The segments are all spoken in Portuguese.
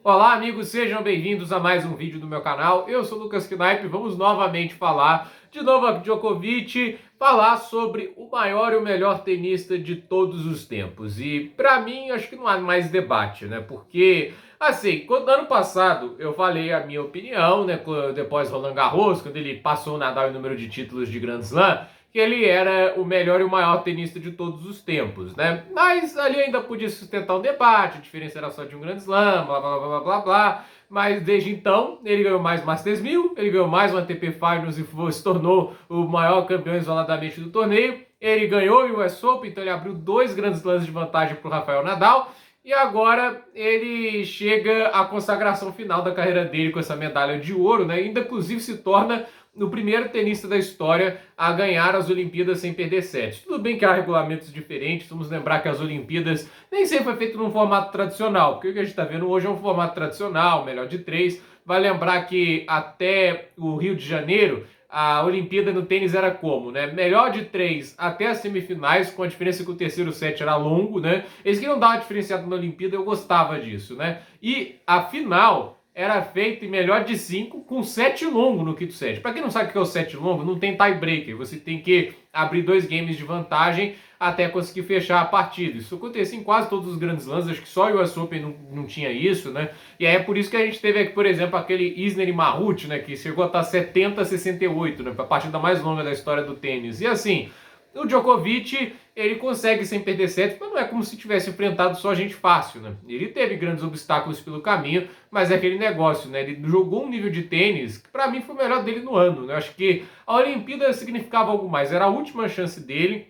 Olá, amigos, sejam bem-vindos a mais um vídeo do meu canal. Eu sou o Lucas Knaip, vamos novamente falar de Novak Djokovic, falar sobre o maior e o melhor tenista de todos os tempos. E para mim, acho que não há mais debate, né? Porque, assim, ano passado eu falei a minha opinião, né? Depois Roland Garros, quando ele passou o Nadal em número de títulos de Grand Slam, que ele era o melhor e o maior tenista de todos os tempos, né? Mas ali ainda podia sustentar um debate, a diferença era só de um Grand Slam, blá blá blá blá blá blá. Mas desde então, ele ganhou mais Masters 1000, ele ganhou mais um ATP Finals e se tornou o maior campeão isoladamente do torneio. Ele ganhou o US Open, então ele abriu 2 Grand Slams de vantagem para o Rafael Nadal. E agora ele chega à consagração final da carreira dele com essa medalha de ouro, né? Ainda inclusive se torna o primeiro tenista da história a ganhar as Olimpíadas sem perder sets. Tudo bem que há regulamentos diferentes, vamos lembrar que as Olimpíadas nem sempre foi feito num formato tradicional, porque o que a gente está vendo hoje é um formato tradicional, melhor de 3. Vai lembrar que até o Rio de Janeiro, a Olimpíada no tênis era como, né? Melhor de 3 até as semifinais, com a diferença que o terceiro set era longo, né? Eles queriam dar uma diferenciada na Olimpíada, eu gostava disso, né? E a final era feito em melhor de 5 com set longo no quinto set. Para quem não sabe o que é o set longo, não tem tiebreaker. Você tem que abrir 2 games de vantagem até conseguir fechar a partida. Isso acontecia em quase todos os grandes lãs, acho que só o US Open não tinha isso, né? E aí é por isso que a gente teve aqui, por exemplo, aquele Isner e Mahut, né? Que chegou a estar 70-68, né? A partida mais longa da história do tênis. E assim, o Djokovic, ele consegue sem perder sets, mas não é como se tivesse enfrentado só gente fácil, né? Ele teve grandes obstáculos pelo caminho, mas é aquele negócio, né? Ele jogou um nível de tênis que pra mim foi o melhor dele no ano, né? Eu acho que a Olimpíada significava algo mais, era a última chance dele.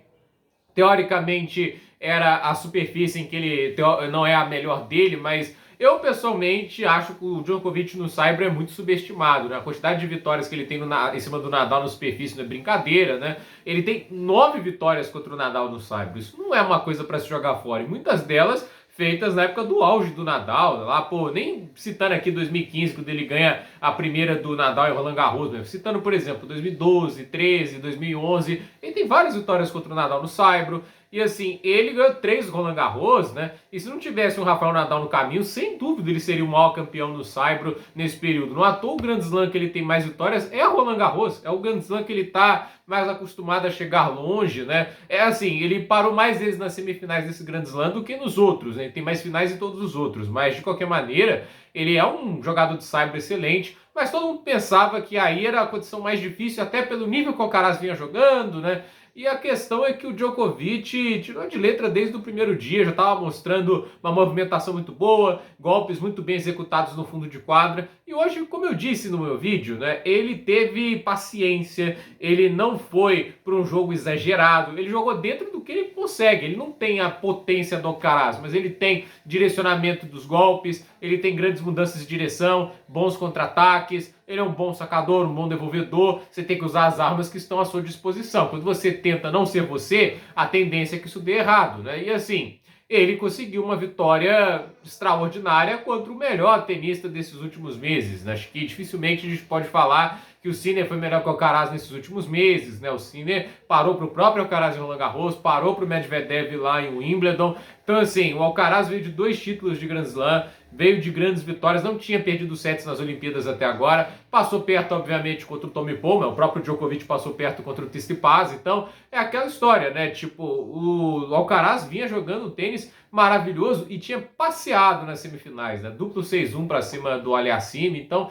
Teoricamente era a superfície em que ele não é a melhor dele, mas eu pessoalmente acho que o Djokovic no Saibro é muito subestimado, né? A quantidade de vitórias que ele tem em cima do Nadal na superfície não é brincadeira, né? Ele tem 9 vitórias contra o Nadal no Saibro. Isso não é uma coisa para se jogar fora. E muitas delas feitas na época do auge do Nadal, lá, pô, nem citando aqui 2015, quando ele ganha a primeira do Nadal em Roland Garros, né? Citando, por exemplo, 2012, 13, 2011, ele tem várias vitórias contra o Nadal no Saibro. E assim, ele ganhou 3 Roland Garros, né? E se não tivesse um Rafael Nadal no caminho, sem dúvida ele seria o maior campeão no Saibro nesse período. Não à toa o Grand Slam que ele tem mais vitórias é o Roland Garros, é o Grand Slam que ele tá mais acostumado a chegar longe, né? É assim, ele parou mais vezes nas semifinais desse Grand Slam do que nos outros, né? Ele tem mais finais em todos os outros, mas de qualquer maneira, ele é um jogador de Saibro excelente, mas todo mundo pensava que aí era a condição mais difícil, até pelo nível que o Alcaraz vinha jogando, né? E a questão é que o Djokovic tirou de letra desde o primeiro dia, já estava mostrando uma movimentação muito boa, golpes muito bem executados no fundo de quadra. E hoje, como eu disse no meu vídeo, né, ele teve paciência, ele não foi para um jogo exagerado, ele jogou dentro do que ele consegue. Ele não tem a potência do Alcaraz, mas ele tem direcionamento dos golpes, ele tem grandes mudanças de direção, bons contra-ataques, ele é um bom sacador, um bom devolvedor, você tem que usar as armas que estão à sua disposição. Quando você tenta não ser você, a tendência é que isso dê errado, né? E assim, ele conseguiu uma vitória extraordinária contra o melhor tenista desses últimos meses, né? Acho que dificilmente a gente pode falar que o Sinner foi melhor que o Alcaraz nesses últimos meses, né? O Sinner parou para o próprio Alcaraz em Roland Garros, parou para o Medvedev lá em Wimbledon. Então assim, o Alcaraz veio de 2 títulos de Grand Slam, veio de grandes vitórias, não tinha perdido sets nas Olimpíadas até agora, passou perto, obviamente, contra o Tommy Paul, o próprio Djokovic passou perto contra o Tsitsipas, então é aquela história, né? Tipo, o Alcaraz vinha jogando um tênis maravilhoso e tinha passeado nas semifinais, né? Duplo 6-1 para cima do Aliassime, então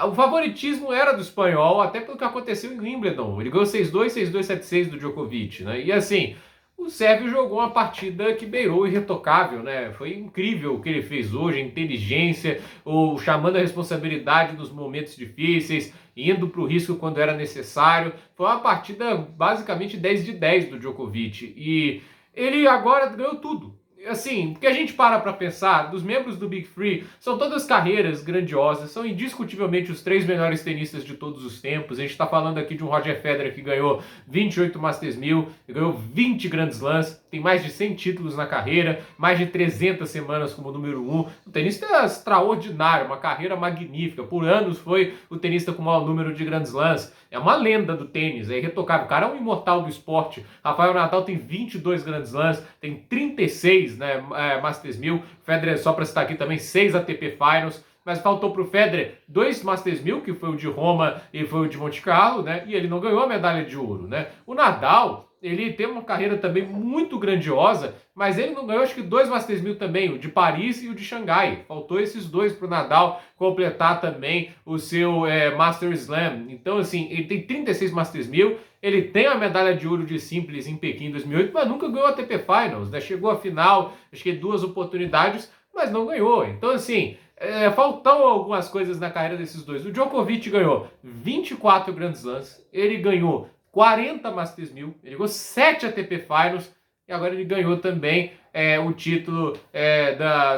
o favoritismo era do espanhol, até pelo que aconteceu em Wimbledon. Ele ganhou 6-2, 6-2, 7-6 do Djokovic, né? E assim, o Sérvio jogou uma partida que beirou o irretocável, né? Foi incrível o que ele fez hoje, a inteligência, o chamando a responsabilidade nos momentos difíceis, indo para o risco quando era necessário. Foi uma partida basicamente 10 de 10 do Djokovic e ele agora ganhou tudo. Assim, porque a gente para pensar, dos membros do Big Three, são todas carreiras grandiosas, são indiscutivelmente os 3 melhores tenistas de todos os tempos. A gente está falando aqui de um Roger Federer que ganhou 28 Masters 1000, ganhou 20 Grand Slams, tem mais de 100 títulos na carreira, mais de 300 semanas como número 1. Um tenista extraordinário, uma carreira magnífica. Por anos foi o tenista com o maior número de Grand Slams. É uma lenda do tênis, é irretocável. O cara é um imortal do esporte. Rafael Nadal tem 22 Grand Slams, tem 36 6, né, Masters 1000. Federer, só para citar aqui também, 6 ATP Finals. Mas faltou para o Federer 2 Masters 1000, que foi o de Roma e foi o de Monte Carlo, né? E ele não ganhou a medalha de ouro, né? O Nadal, ele tem uma carreira também muito grandiosa, mas ele não ganhou, acho que 2 Masters 1000 também, o de Paris e o de Xangai. Faltou esses dois para o Nadal completar também o seu Master Slam. Então, assim, ele tem 36 Masters 1000, ele tem a medalha de ouro de simples em Pequim em 2008, mas nunca ganhou a ATP Finals, né? Chegou à final, acho que 2 oportunidades, mas não ganhou. Então, assim, faltam algumas coisas na carreira desses dois. O Djokovic ganhou 24 Grand Slams, ele ganhou 40 Masters 1000, ele ganhou 7 ATP Finals e agora ele ganhou também o título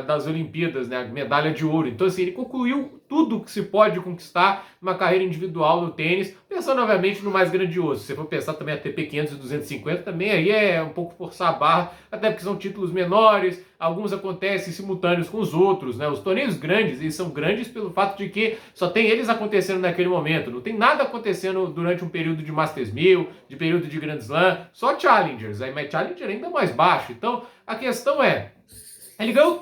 das Olimpíadas, né, a medalha de ouro. Então, assim, ele concluiu tudo que se pode conquistar numa carreira individual no tênis, pensando, obviamente, no mais grandioso. Se você for pensar também ATP 500 e 250, também aí é um pouco forçar a barra, até porque são títulos menores, alguns acontecem simultâneos com os outros, né? Os torneios grandes, eles são grandes pelo fato de que só tem eles acontecendo naquele momento, não tem nada acontecendo durante um período de Masters 1000, de período de Grand Slam, só Challengers, aí mais Challenger ainda mais baixo. Então, a questão é, ele ganhou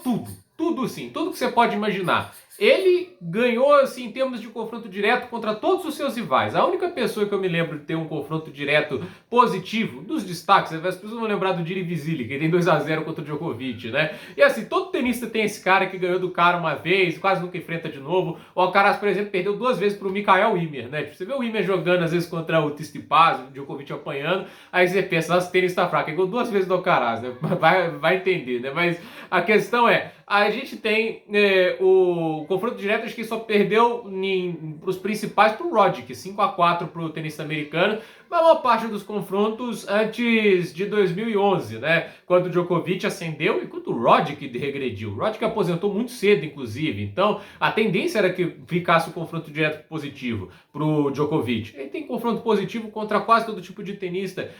tudo sim, tudo que você pode imaginar. Ele ganhou, assim, em termos de confronto direto contra todos os seus rivais. A única pessoa que eu me lembro de ter um confronto direto positivo, dos destaques, as pessoas vão lembrar do Diri Visili, que tem 2-0 contra o Djokovic, né? E assim, todo tenista tem esse cara que ganhou do cara uma vez, quase nunca enfrenta de novo. O Alcaraz, por exemplo, perdeu 2 vezes pro Mikael Ymer, né? Tipo, você vê o Ymer jogando, às vezes, contra o Tsitsipas, o Djokovic apanhando, aí você pensa, nossa, o tênis tá fraco. Ele ganhou 2 vezes do Alcaraz, né? Vai entender, né? Mas a questão é, a gente tem o confronto direto, acho que só perdeu para os principais para o Roddick, 5-4 para o tenista americano, mas a maior parte dos confrontos antes de 2011, né? Quando o Djokovic ascendeu e quando o Roddick regrediu. O Roddick aposentou muito cedo, inclusive, então a tendência era que ficasse o confronto direto positivo para o Djokovic. Ele tem confronto positivo contra quase todo tipo de tenista,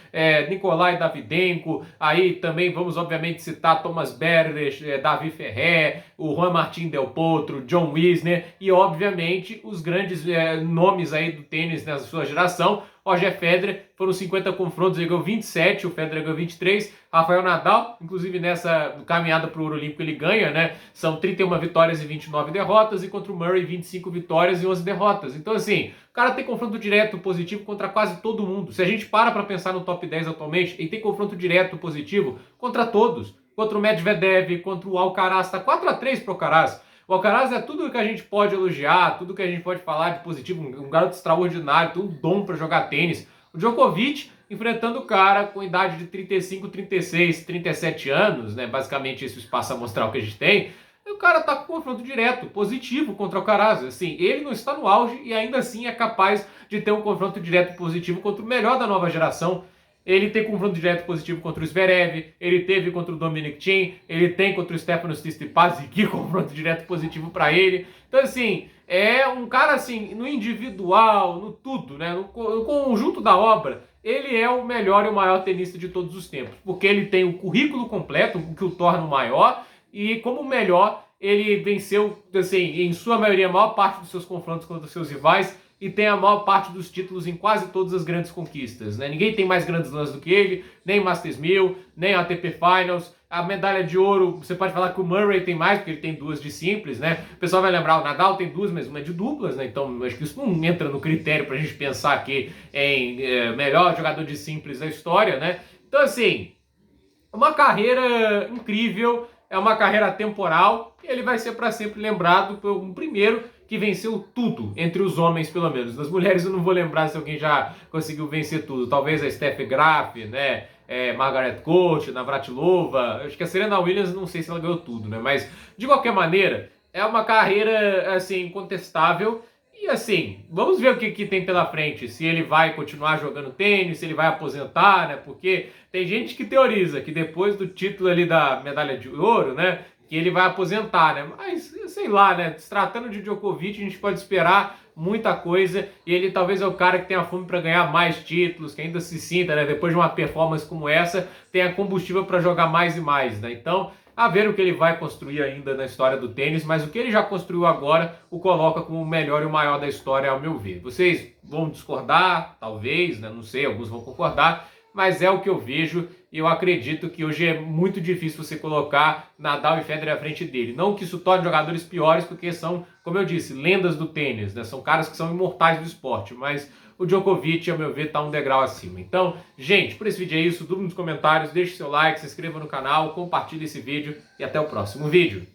Nikolai Davydenko, aí também vamos obviamente citar Thomas Berdych, Davi Ferrer, o Juan Martín Del Potro, John Isner e obviamente os grandes nomes aí do tênis nessa sua geração. Roger Federer, foram 50 confrontos, ele ganhou 27, o Federer ganhou 23, Rafael Nadal, inclusive nessa caminhada para o Ouro Olímpico ele ganha, né? São 31 vitórias e 29 derrotas, e contra o Murray 25 vitórias e 11 derrotas. Então assim, o cara tem confronto direto positivo contra quase todo mundo. Se a gente para pensar no top 10 atualmente, ele tem confronto direto positivo contra todos. Contra o Medvedev, contra o Alcaraz, tá 4-3 pro Alcaraz. O Alcaraz é tudo que a gente pode elogiar, tudo que a gente pode falar de positivo, um garoto extraordinário, tem um dom para jogar tênis. O Djokovic enfrentando o cara com idade de 35, 36, 37 anos, né? Basicamente esse espaço amostral que a gente tem. E o cara tá com confronto direto, positivo contra o Alcaraz. Assim, ele não está no auge e ainda assim é capaz de ter um confronto direto positivo contra o melhor da nova geração. Ele tem confronto direto positivo contra o Zverev, ele teve contra o Dominic Thiem, ele tem contra o Stefanos Tsitsipas, que confronto direto positivo para ele. Então, assim, é um cara, assim, no individual, no tudo, né, no conjunto da obra, ele é o melhor e o maior tenista de todos os tempos, porque ele tem o currículo completo, o que o torna o maior, e como melhor, ele venceu, assim, em sua maioria, a maior parte dos seus confrontos contra os seus rivais, e tem a maior parte dos títulos em quase todas as grandes conquistas, né? Ninguém tem mais grandes lãs do que ele, nem Masters 1000, nem ATP Finals. A medalha de ouro, você pode falar que o Murray tem mais, porque ele tem 2 de simples, né? O pessoal vai lembrar, o Nadal tem 2, mas uma é de duplas, né? Então, acho que isso não entra no critério pra gente pensar aqui em melhor jogador de simples da história, né? Então, assim, uma carreira incrível, é uma carreira temporal, e ele vai ser para sempre lembrado por um primeiro que venceu tudo, entre os homens pelo menos. Das mulheres eu não vou lembrar se alguém já conseguiu vencer tudo. Talvez a Steffi Graf, né? Margaret Court, Navratilova. Acho que a Serena Williams, não sei se ela ganhou tudo, né? Mas, de qualquer maneira, é uma carreira, assim, incontestável. E, assim, vamos ver o que tem pela frente. Se ele vai continuar jogando tênis, se ele vai aposentar, né? Porque tem gente que teoriza que depois do título ali da medalha de ouro, né? Que ele vai aposentar, né? Mas, sei lá, né? Se tratando de Djokovic, a gente pode esperar muita coisa, e ele talvez é o cara que tenha fome para ganhar mais títulos, que ainda se sinta, né? Depois de uma performance como essa, tenha combustível para jogar mais e mais, né? Então, a ver o que ele vai construir ainda na história do tênis, mas o que ele já construiu agora o coloca como o melhor e o maior da história, ao meu ver. Vocês vão discordar, talvez, né? Não sei, alguns vão concordar, mas é o que eu vejo. e eu acredito que hoje é muito difícil você colocar Nadal e Federer à frente dele. Não que isso torne jogadores piores, porque são, como eu disse, lendas do tênis, né? São caras que são imortais do esporte, mas o Djokovic, ao meu ver, está um degrau acima. Então, gente, por esse vídeo é isso. Dúvida nos comentários, deixe seu like, se inscreva no canal, compartilhe esse vídeo e até o próximo vídeo.